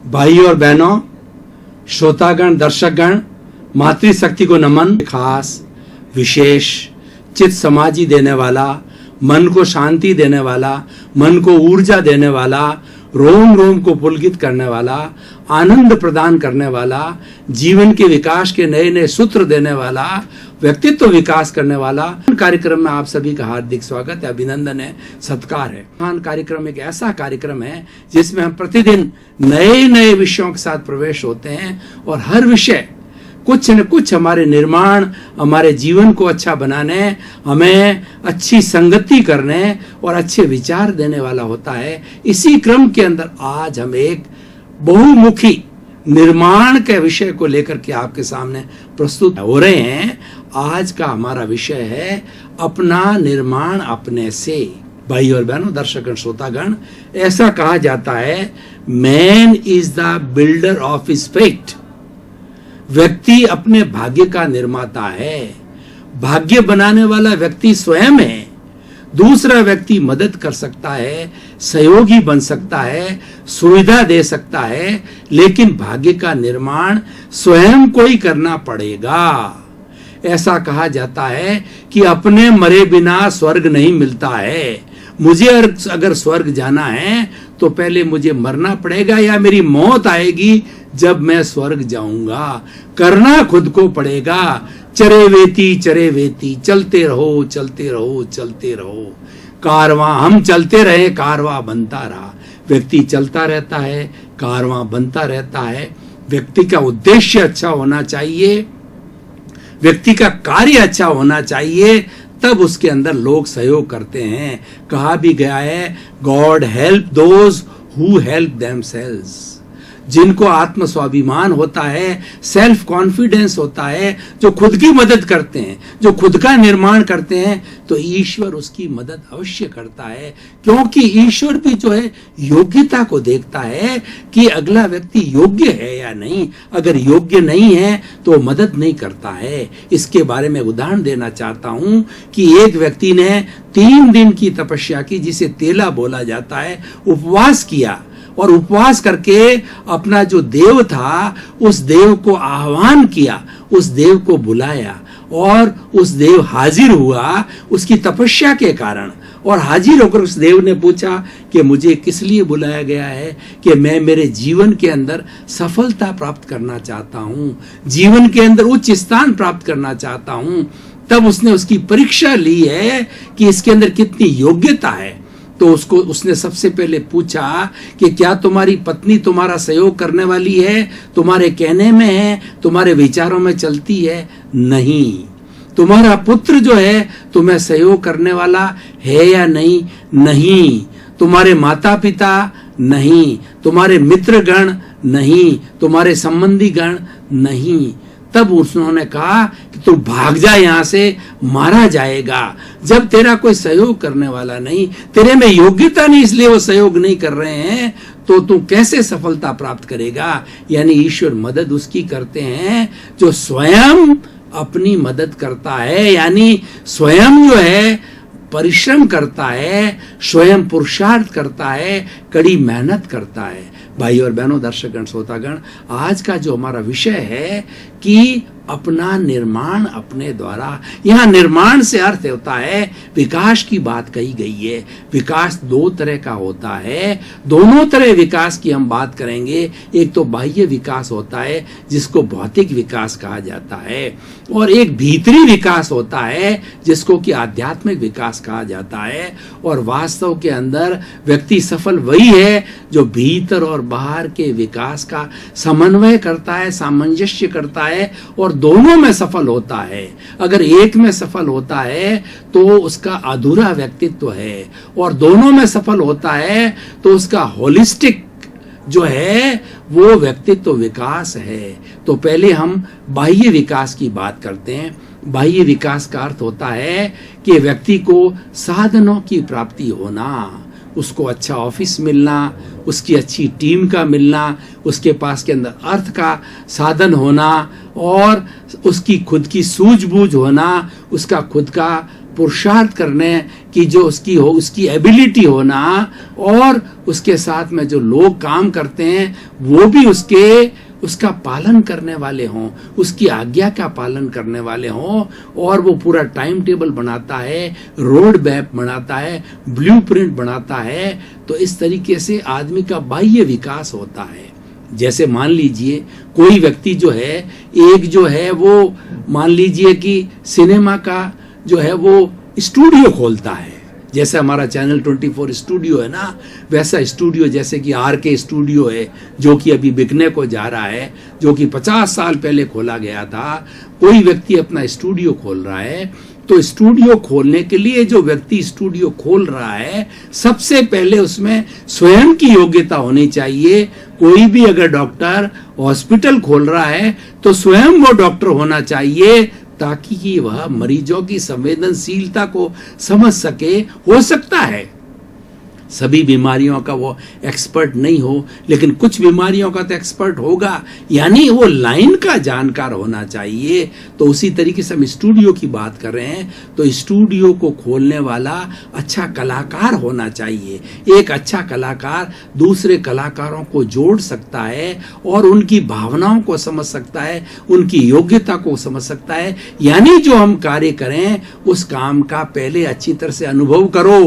भाई और बहनों, श्रोतागण, दर्शकगण, मातृशक्ति को नमन। खास, विशेष, चित्त समाधि देने वाला, मन को शांति देने वाला, मन को ऊर्जा देने वाला, रोम रोम को पुलकित करने वाला, आनंद प्रदान करने वाला, जीवन के विकास के नए नए सूत्र देने वाला, व्यक्तित्व विकास करने वाला कार्यक्रम में आप सभी का हार्दिक स्वागत है, अभिनंदन है, सत्कार है। महान कार्यक्रम एक ऐसा कार्यक्रम है जिसमें हम प्रतिदिन नए नए विषयों के साथ प्रवेश होते हैं और हर विषय कुछ न कुछ हमारे निर्माण, हमारे जीवन को अच्छा बनाने, हमें अच्छी संगति करने और अच्छे विचार देने वाला होता है। इसी क्रम के अंदर आज हम एक बहुमुखी निर्माण के विषय को लेकर के आपके सामने प्रस्तुत हो रहे हैं। आज का हमारा विषय है अपना निर्माण अपने से। भाई और बहनों, दर्शकगण, श्रोतागण, ऐसा कहा जाता है, man is the builder of his fate. व्यक्ति अपने भाग्य का निर्माता है। भाग्य बनाने वाला व्यक्ति स्वयं है। दूसरा व्यक्ति मदद कर सकता है, सहयोगी बन सकता है, सुविधा दे सकता है, लेकिन भाग्य का निर्माण स्वयं को ही करना पड़ेगा। ऐसा कहा जाता है कि अपने मरे बिना स्वर्ग नहीं मिलता है। मुझे अगर स्वर्ग जाना है तो पहले मुझे मरना पड़ेगा या मेरी मौत आएगी जब मैं स्वर्ग जाऊंगा। करना खुद को पड़ेगा। चरे वेती चलते रहो चलते रहो चलते रहो। कारवां हम चलते रहे, कारवां बनता रहा। व्यक्ति चलता रहता है, कारवां बनता रहता है। व्यक्ति का उद्देश्य अच्छा होना चाहिए, व्यक्ति का कार्य अच्छा होना चाहिए, तब उसके अंदर लोग सहयोग करते हैं। कहा भी गया है, God help those who help themselves. जिनको आत्म स्वाभिमान होता है, सेल्फ कॉन्फिडेंस होता है, जो खुद की मदद करते हैं, जो खुद का निर्माण करते हैं, तो ईश्वर उसकी मदद अवश्य करता है। क्योंकि ईश्वर भी जो है योग्यता को देखता है कि अगला व्यक्ति योग्य है या नहीं। अगर योग्य नहीं है तो मदद नहीं करता है। इसके बारे में उदाहरण देना चाहता हूं कि एक व्यक्ति ने 3 दिन की तपस्या की, जिसे तेला बोला जाता है, उपवास किया और उपवास करके अपना जो देव था उस देव को आह्वान किया, उस देव को बुलाया और उस देव हाजिर हुआ उसकी तपस्या के कारण। और हाजिर होकर उस देव ने पूछा कि मुझे किस लिए बुलाया गया है, कि मैं मेरे जीवन के अंदर सफलता प्राप्त करना चाहता हूँ, जीवन के अंदर उच्च स्थान प्राप्त करना चाहता हूँ। तब उसने उसकी परीक्षा ली है कि इसके अंदर कितनी योग्यता है। तो उसने सबसे पहले पूछा कि क्या तुम्हारी पत्नी तुम्हारा सहयोग करने वाली है, तुम्हारे कहने में है, तुम्हारे विचारों में चलती है? नहीं। तुम्हारा पुत्र जो है तुम्हें सहयोग करने वाला है या नहीं? नहीं। तुम्हारे माता पिता? नहीं। तुम्हारे मित्रगण? नहीं। तुम्हारे संबंधी गण? नहीं। तब उन्होंने कहा कि तू भाग जा, यहां से मारा जाएगा। जब तेरा कोई सहयोग करने वाला नहीं, तेरे में योग्यता नहीं, इसलिए वो सहयोग नहीं कर रहे हैं, तो तू कैसे सफलता प्राप्त करेगा? यानी ईश्वर मदद उसकी करते हैं जो स्वयं अपनी मदद करता है, यानी स्वयं जो है परिश्रम करता है, स्वयं पुरुषार्थ करता है, कड़ी मेहनत करता है। भाई और बहनों, दर्शकगण, श्रोतागण, आज का जो हमारा विषय है कि अपना निर्माण अपने द्वारा। यहाँ निर्माण से अर्थ होता है विकास की बात कही गई है। विकास 2 तरह का होता है, दोनों तरह विकास की हम बात करेंगे। एक तो बाह्य विकास होता है जिसको भौतिक विकास कहा जाता है, और एक भीतरी विकास होता है जिसको कि आध्यात्मिक विकास कहा जाता है। और वास्तव के अंदर व्यक्ति सफल वही है जो भीतर और बाहर के विकास का समन्वय करता है, सामंजस्य करता है और दोनों में सफल होता है। अगर एक में सफल होता है तो उसका अधूरा व्यक्तित्व है, और दोनों में सफल होता है तो उसका होलिस्टिक जो है वो व्यक्तित्व विकास है। तो पहले हम बाह्य विकास की बात करते हैं। बाह्य विकास का अर्थ होता है कि व्यक्ति को साधनों की प्राप्ति होना, उसको अच्छा ऑफिस मिलना, उसकी अच्छी टीम का मिलना, उसके पास के अंदर अर्थ का साधन होना, और उसकी खुद की सूझबूझ होना, उसका खुद का पुरुषार्थ करने की जो उसकी एबिलिटी होना, और उसके साथ में जो लोग काम करते हैं वो भी उसका पालन करने वाले हों, उसकी आज्ञा का पालन करने वाले हों, और वो पूरा टाइम टेबल बनाता है, रोड मैप बनाता है, ब्लूप्रिंट बनाता है। तो इस तरीके से आदमी का बाह्य विकास होता है। जैसे मान लीजिए कोई व्यक्ति जो है वो मान लीजिए कि सिनेमा का जो है वो स्टूडियो खोलता है, जैसे हमारा चैनल 24 स्टूडियो है ना, वैसा स्टूडियो जैसे कि RK स्टूडियो है जो कि अभी बिकने को जा रहा है, जो कि 50 साल पहले खोला गया था। कोई व्यक्ति अपना स्टूडियो खोल रहा है, तो स्टूडियो खोलने के लिए जो व्यक्ति स्टूडियो खोल रहा है, सबसे पहले उसमें स्वयं की योग्यता होनी चाहिए। कोई भी अगर डॉक्टर हॉस्पिटल खोल रहा है तो स्वयं वो डॉक्टर होना चाहिए, ताकि कि वह मरीजों की संवेदनशीलता को समझ सके। हो सकता है सभी बीमारियों का वो एक्सपर्ट नहीं हो, लेकिन कुछ बीमारियों का तो एक्सपर्ट होगा, यानी वो लाइन का जानकार होना चाहिए। तो उसी तरीके से हम स्टूडियो की बात कर रहे हैं, तो स्टूडियो को खोलने वाला अच्छा कलाकार होना चाहिए। एक अच्छा कलाकार दूसरे कलाकारों को जोड़ सकता है और उनकी भावनाओं को समझ सकता है, उनकी योग्यता को समझ सकता है। यानी जो हम कार्य करें उस काम का पहले अच्छी तरह से अनुभव करो।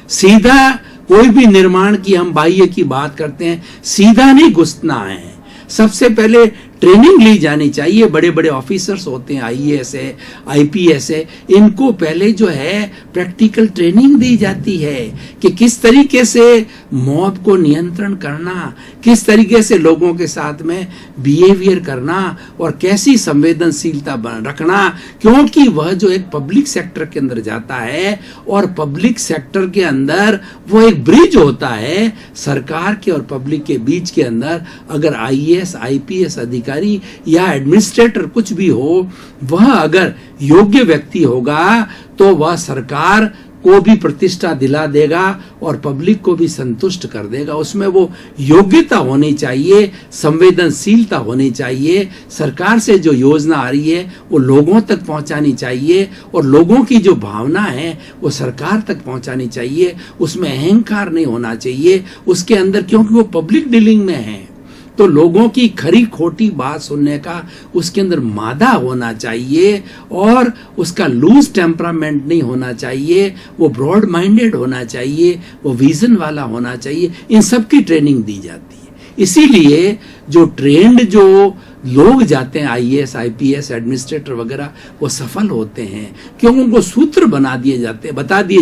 सीधा कोई भी निर्माण की हम बाह्य की बात करते हैं, सीधा नहीं घुसना है। सबसे पहले ट्रेनिंग ली जानी चाहिए। बड़े बड़े ऑफिसर्स होते हैं, IAS है, IPS है, इनको पहले जो है प्रैक्टिकल ट्रेनिंग दी जाती है कि किस तरीके से मौत को नियंत्रण करना, किस तरीके से लोगों के साथ में बिहेवियर करना और कैसी संवेदनशीलता रखना। क्योंकि वह जो एक पब्लिक सेक्टर के अंदर जाता है, और पब्लिक सेक्टर के अंदर वो एक ब्रिज होता है सरकार के और पब्लिक के बीच के अंदर। अगर IAS IPS अधिकारी या एडमिनिस्ट्रेटर कुछ भी हो, वह अगर योग्य व्यक्ति होगा तो वह सरकार को भी प्रतिष्ठा दिला देगा और पब्लिक को भी संतुष्ट कर देगा। उसमें वो योग्यता होनी चाहिए, संवेदनशीलता होनी चाहिए। सरकार से जो योजना आ रही है वो लोगों तक पहुंचानी चाहिए, और लोगों की जो भावना है वो सरकार तक पहुंचानी चाहिए। उसमें अहंकार नहीं होना चाहिए उसके अंदर, क्योंकि वो पब्लिक डीलिंग में है। तो लोगों की खरी खोटी बात सुनने का उसके अंदर मादा होना चाहिए, और उसका लूज टेम्परामेंट नहीं होना चाहिए। वो ब्रॉड माइंडेड होना चाहिए, वो विजन वाला होना चाहिए। इन सब की ट्रेनिंग दी जाती है। इसीलिए जो ट्रेंड जो लोग जाते हैं IAS IPS एडमिनिस्ट्रेटर वगैरह, वो सफल होते हैं, क्यों? उनको सूत्र बता दिए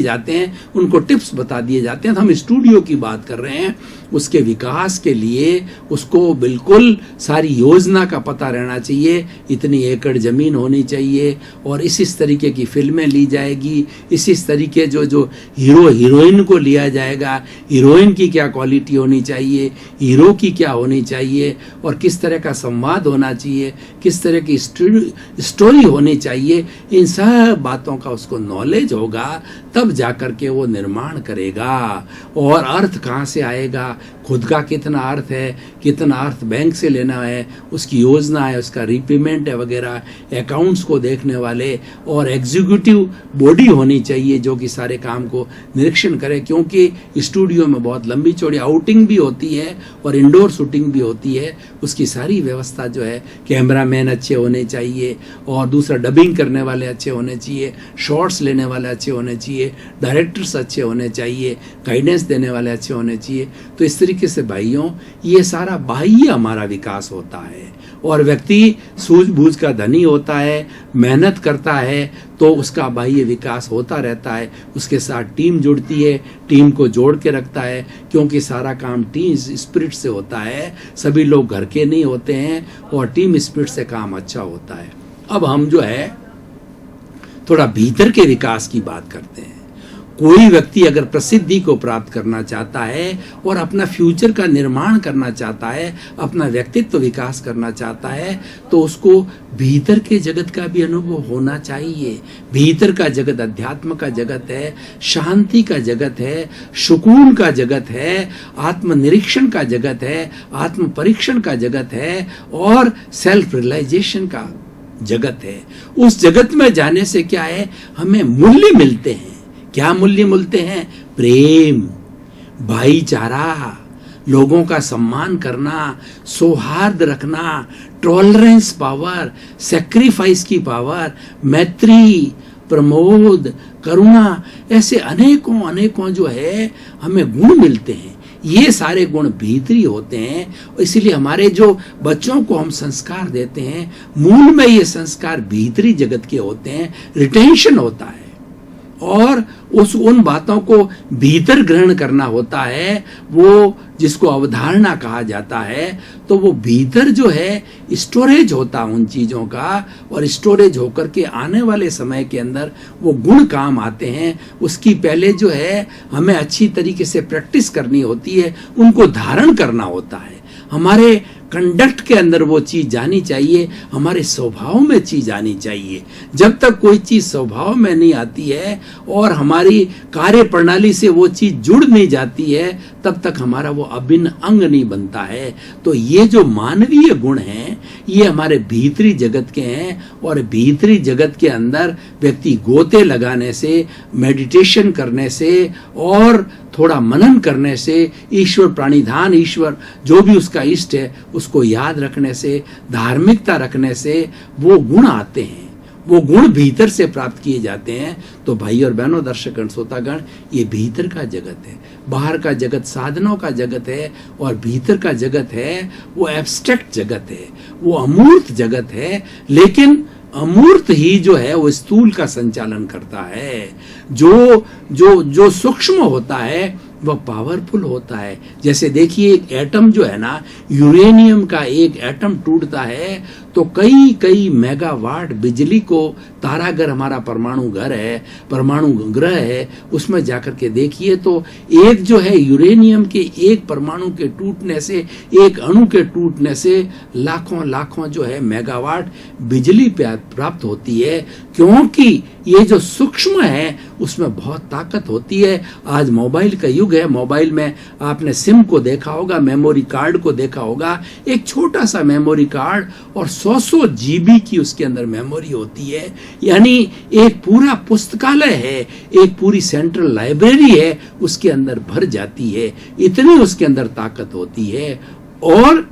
जाते हैं, उनको टिप्स बता दिए जाते हैं। तो हम स्टूडियो की बात कर रहे हैं, उसके विकास के लिए उसको बिल्कुल सारी योजना का पता रहना चाहिए। इतनी एकड़ जमीन होनी चाहिए, और इस तरीके की फिल्में ली जाएगी, इस तरीके जो हीरो हीरोइन को लिया जाएगा, हीरोइन की क्या क्वालिटी होनी चाहिए, हीरो की क्या होनी चाहिए, और किस तरह का संवाद होना चाहिए, किस तरह की स्टोरी होनी चाहिए। इन सब बातों का उसको नॉलेज होगा, तब जाकर के वो निर्माण करेगा। और अर्थ कहाँ से आएगा, खुद का कितना अर्थ है, कितना अर्थ बैंक से लेना है, उसकी योजना है, उसका रीपेमेंट है वगैरह, अकाउंट्स को देखने वाले और एग्जीक्यूटिव बॉडी होनी चाहिए जो कि सारे काम को निरीक्षण करे। क्योंकि स्टूडियो में बहुत लंबी चौड़ी आउटिंग भी होती है और इंडोर शूटिंग भी होती है। उसकी सारी व्यवस्था जो है, कैमरामैन अच्छे होने चाहिए, और दूसरा डबिंग करने वाले अच्छे होने चाहिए, शॉट्स लेने वाले अच्छे होने चाहिए, डायरेक्टर्स अच्छे होने चाहिए, गाइडेंस देने वाले अच्छे होने चाहिए। तो इस तरीके से भाइयों, ये सारा बाह्य हमारा विकास होता है, और व्यक्ति सूझबूझ का धनी होता है, मेहनत करता है, तो उसका बाह्य विकास होता रहता है। उसके साथ टीम जुड़ती है, टीम को जोड़ के रखता है, क्योंकि सारा काम टीम स्पिरिट से होता है। सभी लोग घर के नहीं होते हैं, और टीम स्पिरिट से काम अच्छा होता है। अब हम जो है थोड़ा भीतर के विकास की बात करते हैं। कोई व्यक्ति अगर प्रसिद्धि को प्राप्त करना चाहता है और अपना फ्यूचर का निर्माण करना चाहता है, अपना व्यक्तित्व विकास करना चाहता है, तो उसको भीतर के जगत का भी अनुभव होना चाहिए। भीतर का जगत अध्यात्म का जगत है, शांति का जगत है, सुकून का जगत है, आत्मनिरीक्षण का जगत है, आत्म परीक्षण का जगत है, और सेल्फ रियलाइजेशन का जगत है। उस जगत में जाने से क्या है, हमें मूल्य मिलते हैं। क्या मूल्य मिलते हैं? प्रेम, भाईचारा, लोगों का सम्मान करना, सौहार्द रखना, टॉलरेंस पावर, सैक्रिफाइस की पावर, मैत्री, प्रमोद, करुणा, ऐसे अनेकों अनेकों जो है हमें गुण मिलते हैं। ये सारे गुण भीतरी होते हैं, इसलिए हमारे जो बच्चों को हम संस्कार देते हैं, मूल में ये संस्कार भीतरी जगत के होते हैं, रिटेंशन होता है और उन बातों को भीतर ग्रहण करना होता है, वो जिसको अवधारणा कहा जाता है। तो वो भीतर जो है स्टोरेज होता उन चीजों का, और स्टोरेज होकर के आने वाले समय के अंदर वो गुण काम आते हैं। उसकी पहले जो है हमें अच्छी तरीके से प्रैक्टिस करनी होती है, उनको धारण करना होता है। हमारे कंडक्ट के अंदर वो चीज जानी चाहिए, हमारे स्वभाव में चीज आनी चाहिए। जब तक कोई चीज स्वभाव में नहीं आती है और हमारी कार्य प्रणाली से वो चीज जुड़ नहीं जाती है, तब तक हमारा वो अभिन्न अंग नहीं बनता है। तो ये जो मानवीय गुण हैं, ये हमारे भीतरी जगत के हैं, और भीतरी जगत के अंदर व्यक्ति गोते लगाने से, मेडिटेशन करने से और थोड़ा मनन करने से, ईश्वर प्राणिधान, ईश्वर जो भी उसका इष्ट है उसको याद रखने से, धार्मिकता रखने से वो गुण आते हैं। वो गुण भीतर से प्राप्त किए जाते हैं। तो भाई और बहनों, दर्शकगण, श्रोतागण, ये भीतर का जगत है। बाहर का जगत साधनों का जगत है, और भीतर का जगत है वो एब्स्ट्रैक्ट जगत है, वो अमूर्त जगत है। लेकिन अमूर्त ही जो है वो स्थूल का संचालन करता है। जो जो जो सूक्ष्म होता है वह पावरफुल होता है। जैसे देखिए, एक एटम जो है ना, यूरेनियम का एक एटम टूटता है तो कई कई मेगावाट बिजली को, तारा अगर हमारा परमाणु घर है, परमाणु ग्रह है, उसमें जाकर के देखिए तो एक जो है यूरेनियम के एक परमाणु के टूटने से, एक अणु के टूटने से लाखों लाखों जो है मेगावाट बिजली प्राप्त होती है। क्योंकि ये जो सूक्ष्म है उसमें बहुत ताकत होती है। आज मोबाइल का युग है। मोबाइल में आपने सिम को देखा होगा, मेमोरी कार्ड को देखा होगा। एक छोटा सा मेमोरी कार्ड और 100 जीबी की उसके अंदर मेमोरी होती है। यानी एक पूरा पुस्तकालय है, एक पूरी सेंट्रल लाइब्रेरी है, उसके अंदर भर जाती है। इतनी उसके अंदर ताकत होती है। और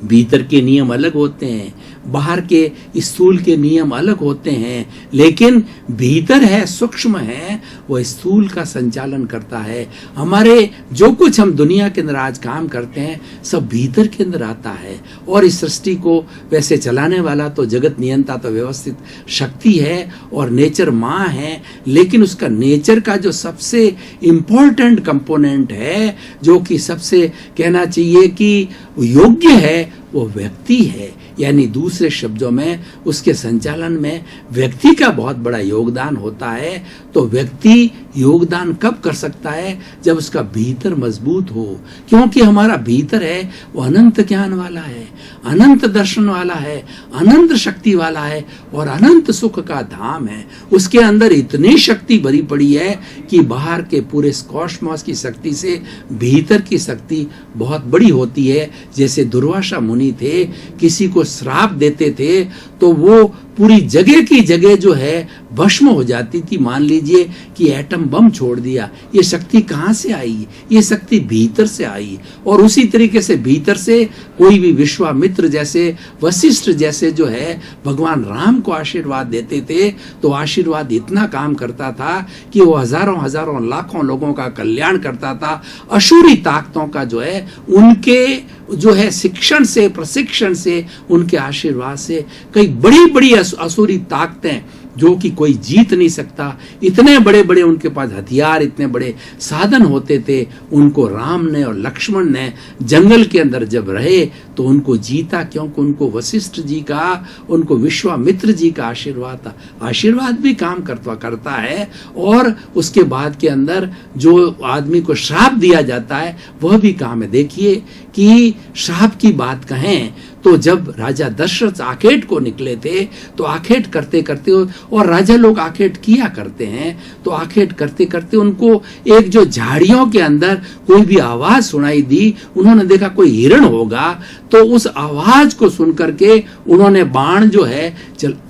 भीतर के नियम अलग होते हैं, बाहर के स्थूल के नियम अलग होते हैं, लेकिन भीतर है, सूक्ष्म है, वो स्थूल का संचालन करता है। हमारे जो कुछ हम दुनिया के अंदर आज काम करते हैं सब भीतर के अंदर आता है। और इस सृष्टि को वैसे चलाने वाला तो जगत नियंता तो व्यवस्थित शक्ति है और नेचर माँ है, लेकिन उसका नेचर का जो सबसे इम्पोर्टेंट कंपोनेंट है, जो कि सबसे कहना चाहिए कि योग्य है, वो व्यक्ति है। यानी दूसरे शब्दों में उसके संचालन में व्यक्ति का बहुत बड़ा योगदान होता है। तो व्यक्ति योगदान कब कर सकता है? जब उसका भीतर मजबूत हो। क्योंकि हमारा भीतर है वो अनंत ज्ञान वाला है, अनंत दर्शन वाला है, अनंत शक्ति वाला है और अनंत सुख का धाम है। उसके अंदर इतनी शक्ति भरी पड़ी है कि बाहर के पूरे कॉस्मोस की शक्ति से भीतर की शक्ति बहुत बड़ी होती है। जैसे दुर्वासा मुनि थे, किसी को श्राप देते थे तो वो पूरी जगह की जगह जो है भस्म हो जाती थी। मान लीजिए कि एटम बम छोड़ दिया, ये शक्ति कहाँ से आई? ये शक्ति भीतर से आई। और उसी तरीके से भीतर से कोई भी विश्वामित्र जैसे, वशिष्ठ जैसे जो है भगवान राम को आशीर्वाद देते थे, तो आशीर्वाद इतना काम करता था कि वो हजारों हजारों लाखों लोगों का कल्याण करता था। असुरी ताकतों का जो है उनके जो है शिक्षण से, प्रशिक्षण से, उनके आशीर्वाद से कई बड़ी बड़ी असुरी ताकतें जो कि कोई जीत नहीं सकता, इतने बड़े बड़े उनके पास हथियार, इतने बड़े साधन होते थे, उनको राम ने और लक्ष्मण ने जंगल के अंदर जब रहे तो उनको जीता। क्योंकि उनको वशिष्ठ जी का, उनको विश्वामित्र जी का आशीर्वाद था। आशीर्वाद भी काम करता है। और उसके बाद के अंदर जो आदमी को श्राप दिया जाता है वह भी काम है। देखिए कि श्राप की बात कहें तो जब राजा दशरथ आखेट को निकले थे तो आखेट करते करते, और राजा लोग आखेट किया करते हैं, तो आखेट करते करते उनको एक जो झाड़ियों के अंदर कोई भी आवाज सुनाई दी, उन्होंने देखा कोई हिरण होगा, तो उस आवाज को सुन करके उन्होंने बाण जो है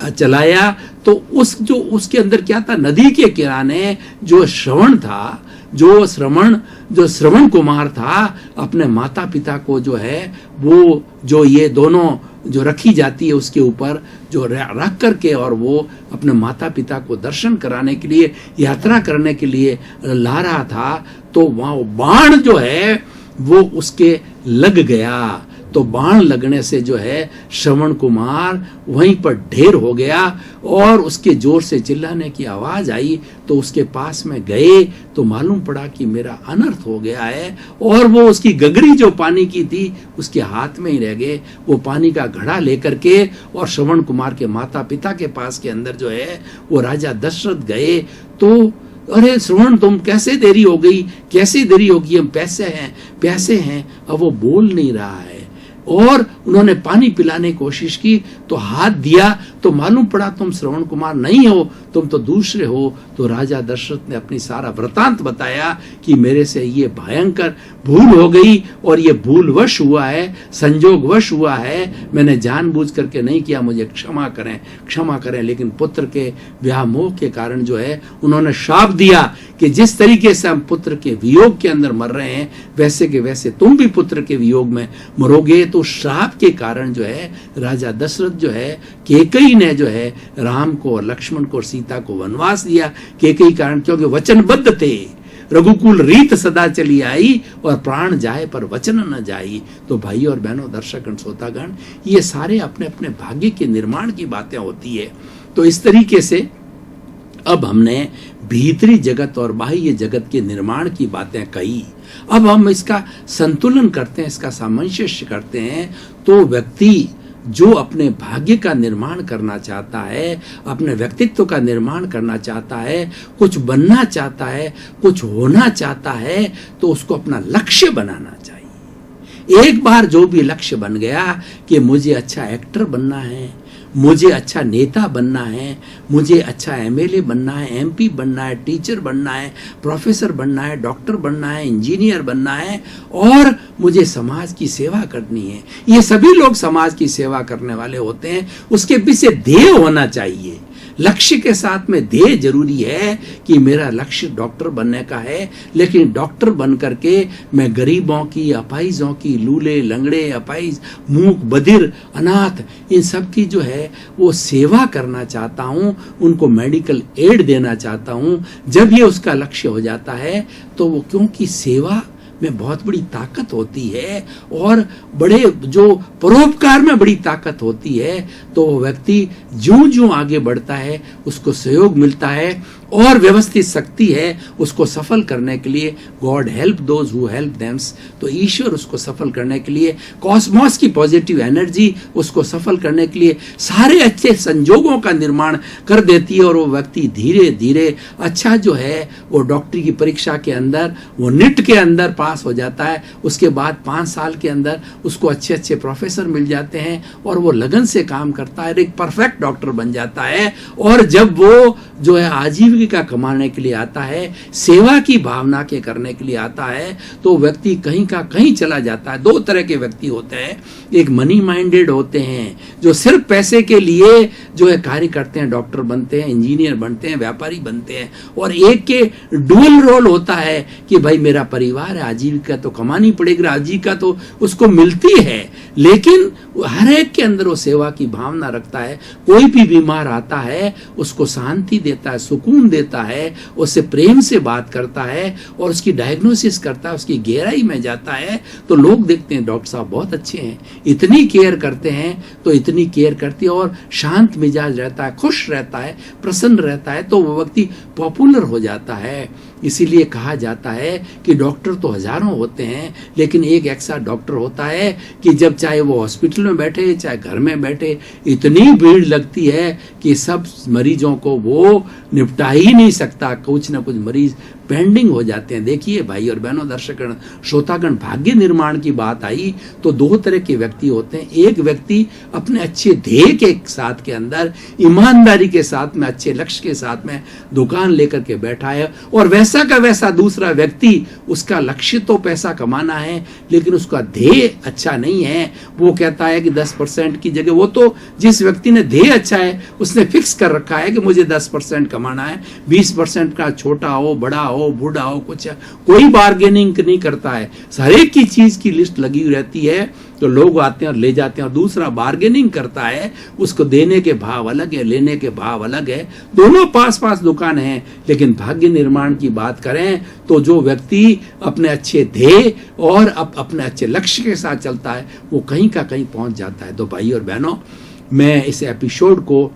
चलाया। तो उसके अंदर क्या था, नदी के किनारे जो श्रवण था, जो श्रवण कुमार था, अपने माता पिता को जो है वो जो ये दोनों जो रखी जाती है उसके ऊपर जो रख करके, और वो अपने माता पिता को दर्शन कराने के लिए, यात्रा करने के लिए ला रहा था। तो वहां बाण जो है वो उसके लग गया। तो बाण लगने से जो है श्रवण कुमार वहीं पर ढेर हो गया, और उसके जोर से चिल्लाने की आवाज आई। तो उसके पास में गए तो मालूम पड़ा कि मेरा अनर्थ हो गया है, और वो उसकी गगरी जो पानी की थी उसके हाथ में ही रह गए। वो पानी का घड़ा लेकर के और श्रवण कुमार के माता पिता के पास के अंदर जो है वो राजा दशरथ गए। तो अरे श्रवण, तुम कैसे देरी हो गई, कैसे देरी होगी, हम प्यासे हैं। अब वो बोल नहीं रहा है, और उन्होंने पानी पिलाने की कोशिश की तो हाथ दिया तो मालूम पड़ा तुम श्रवण कुमार नहीं हो, तुम तो दूसरे हो। तो राजा दशरथ ने अपनी सारा वृतांत बताया कि मेरे से ये भयंकर भूल हो गई, और ये भूलवश हुआ है, संजोगवश हुआ है, मैंने जानबूझ करके नहीं किया, मुझे क्षमा करें। लेकिन पुत्र के व्यामोह के कारण जो है उन्होंने श्राप दिया कि जिस तरीके से हम पुत्र के वियोग के अंदर मर रहे हैं, वैसे के वैसे तुम भी पुत्र के वियोग में मरोगे। तो श्राप के कारण जो है राजा दशरथ जो है, कैकेयी ने जो है राम को और लक्ष्मण को और सीता को वनवास दिया। कैकेयी कारण क्योंकि वचनबद्ध थे, रघुकुल रीत सदा चली आई, और प्राण जाए पर वचन न जाई। तो भाई और बहनों, दर्शकगण, श्रोतागण, ये सारे अपने अपने भाग्य के निर्माण की बातें होती है। तो इस तरीके से अब हमने भीतरी जगत और बाह्य जगत के निर्माण की बातें कही। अब हम इसका संतुलन करते हैं, इसका सामंजस्य करते हैं। तो व्यक्ति जो अपने भाग्य का निर्माण करना चाहता है, अपने व्यक्तित्व का निर्माण करना चाहता है, कुछ बनना चाहता है, कुछ होना चाहता है, तो उसको अपना लक्ष्य बनाना चाहिए। एक बार जो भी लक्ष्य बन गया कि मुझे अच्छा एक्टर बनना है, मुझे अच्छा नेता बनना है, मुझे अच्छा एमएलए बनना है, एमपी बनना है, टीचर बनना है, प्रोफेसर बनना है, डॉक्टर बनना है, इंजीनियर बनना है, और मुझे समाज की सेवा करनी है। ये सभी लोग समाज की सेवा करने वाले होते हैं। उसके पीछे ध्येय होना चाहिए। लक्ष्य के साथ में ध्येय जरूरी है कि मेरा लक्ष्य डॉक्टर बनने का है, लेकिन डॉक्टर बन करके मैं गरीबों की, अपाहिजों की, लूले लंगड़े, अपाहिज, मूक बधिर, अनाथ, इन सब की जो है वो सेवा करना चाहता हूँ, उनको मेडिकल एड देना चाहता हूँ। जब ये उसका लक्ष्य हो जाता है तो वो, क्योंकि सेवा में बहुत बड़ी ताकत होती है, और बड़े जो परोपकार में बड़ी ताकत होती है, तो व्यक्ति ज्यों ज्यों आगे बढ़ता है उसको सहयोग मिलता है, और व्यवस्थित शक्ति है उसको सफल करने के लिए। God help those who help themselves, तो ईश्वर उसको सफल करने के लिए, कॉस्मोस की पॉजिटिव एनर्जी उसको सफल करने के लिए सारे अच्छे संजोगों का निर्माण कर देती है, और वो व्यक्ति धीरे धीरे अच्छा जो है वो डॉक्टरी की परीक्षा के अंदर, वो नीट के अंदर पास हो जाता है। उसके बाद 5 साल के अंदर उसको अच्छे अच्छे प्रोफेसर मिल जाते हैं, और वो लगन से काम करता है, एक परफेक्ट डॉक्टर बन जाता है। और जब वो जो है आजीविका कमाने के लिए आता है, सेवा की भावना के करने के लिए आता है, तो व्यक्ति कहीं का कहीं चला जाता है। 2 तरह के व्यक्ति होते हैं, एक मनी माइंडेड होते हैं जो सिर्फ पैसे के लिए जो है कार्य करते हैं, डॉक्टर बनते हैं, इंजीनियर बनते हैं, व्यापारी बनते हैं, और एक के डुअल रोल होता है कि भाई मेरा परिवार है, आजीविका तो कमानी पड़ेगी, आजीविका तो उसको मिलती है, लेकिन हर एक के अंदर वो सेवा की भावना रखता है। कोई भी बीमार आता है उसको शांति देता है, सुकून देता है, उससे प्रेम से बात करता है, और उसकी डायग्नोसिस करता है, उसकी गहराई में जाता है। तो लोग देखते हैं डॉक्टर साहब बहुत अच्छे हैं, इतनी केयर करते हैं, तो इतनी केयर करती है, और शांत मिजाज रहता है, खुश रहता है, प्रसन्न रहता है, तो वो व्यक्ति पॉपुलर हो जाता है। इसीलिए कहा जाता है कि डॉक्टर तो हजारों होते हैं, लेकिन एक ऐसा डॉक्टर होता है कि जब चाहे वो हॉस्पिटल में बैठे चाहे घर में बैठे, इतनी भीड़ लगती है कि सब मरीजों को वो निपटा ही नहीं सकता, कुछ ना कुछ मरीज पेंडिंग हो जाते हैं। देखिए भाई और बहनों, दर्शकगण, श्रोतागण, भाग्य निर्माण की बात आई तो दो तरह के व्यक्ति होते हैं। एक व्यक्ति अपने अच्छे ध्येय के साथ के अंदर ईमानदारी के साथ में, अच्छे लक्ष्य के साथ में दुकान लेकर के बैठा है, और वैसा का वैसा दूसरा व्यक्ति, उसका लक्ष्य तो पैसा कमाना है लेकिन उसका ध्येय अच्छा नहीं है। वो कहता है कि 10% की जगह, वो तो जिस व्यक्ति ने ध्येय अच्छा है उसने फिक्स कर रखा है कि मुझे 10% कमाना है, 20% का छोटा हो, बड़ा हो, बूढ़ा हो, कुछ कोई बार्गेनिंग नहीं करता है। हर एक की चीज की लिस्ट लगी हुई रहती है, तो लोग आते हैं और ले जाते हैं, और दूसरा बार्गेनिंग करता है, उसको देने के भाव अलग है, लेने के भाव अलग है, दोनों पास पास दुकान है। लेकिन भाग्य निर्माण की बात करें तो जो व्यक्ति अपने अच्छे ध्येय और अपने अच्छे लक्ष्य के साथ चलता है वो कहीं का कहीं पहुंच जाता है। तो भाई और बहनों, मैं इस एपिसोड को,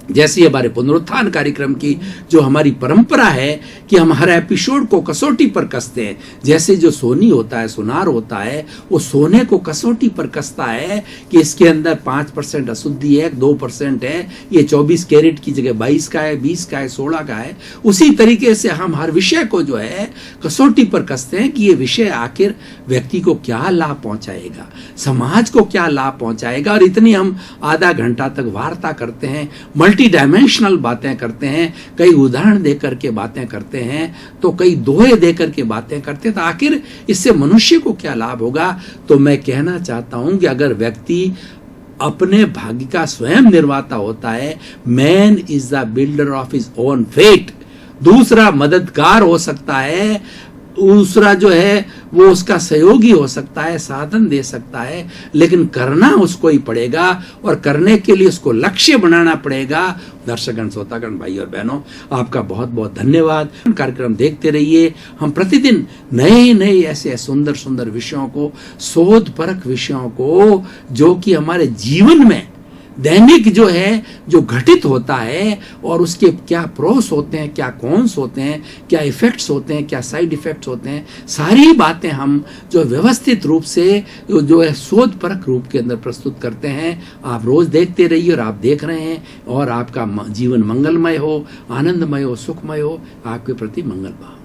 जैसे हमारे पुनरुत्थान कार्यक्रम की जो हमारी परंपरा है कि हम हर एपिसोड को कसौटी पर कसते हैं, जैसे जो सोनी होता है, सुनार होता है, वो सोने को कसौटी पर कसता है कि इसके अंदर 5% अशुद्धि है, 2% है, ये 24 कैरेट की जगह 22 का है, 20 का है, 16 का है। उसी तरीके से हम हर विषय को जो है कसौटी पर कसते हैं कि ये विषय आखिर व्यक्ति को क्या लाभ पहुंचाएगा, समाज को क्या लाभ पहुंचाएगा। और इतनी हम आधा घंटा तक वार्ता करते हैं, मल्टी डायमेंशनल बातें करते हैं, कई उदाहरण देकर के बातें करते हैं, तो कई दोहे देकर के बातें करते हैं, तो आखिर इससे मनुष्य को क्या लाभ होगा। तो मैं कहना चाहता हूं कि अगर व्यक्ति अपने भाग्य का स्वयं निर्माता होता है, man is the builder of his own fate, दूसरा मददगार हो सकता है, दूसरा जो है वो उसका सहयोगी हो सकता है, साधन दे सकता है, लेकिन करना उसको ही पड़ेगा, और करने के लिए उसको लक्ष्य बनाना पड़ेगा। दर्शकगण, श्रोतागण, भाई और बहनों, आपका बहुत बहुत धन्यवाद। कार्यक्रम देखते रहिए। हम प्रतिदिन नए नए ऐसे सुंदर सुंदर विषयों को, शोधपरक विषयों को, जो कि हमारे जीवन में दैनिक जो है, जो घटित होता है, और उसके क्या प्रोस होते हैं, क्या कॉन्स होते हैं, क्या इफेक्ट्स होते हैं, क्या साइड इफेक्ट्स होते हैं, सारी बातें हम जो व्यवस्थित रूप से जो है शोधपरक रूप के अंदर प्रस्तुत करते हैं। आप रोज देखते रहिए, और आप देख रहे हैं, और आपका जीवन मंगलमय हो, आनंदमय हो, सुखमय हो, आपके प्रति मंगल भाव।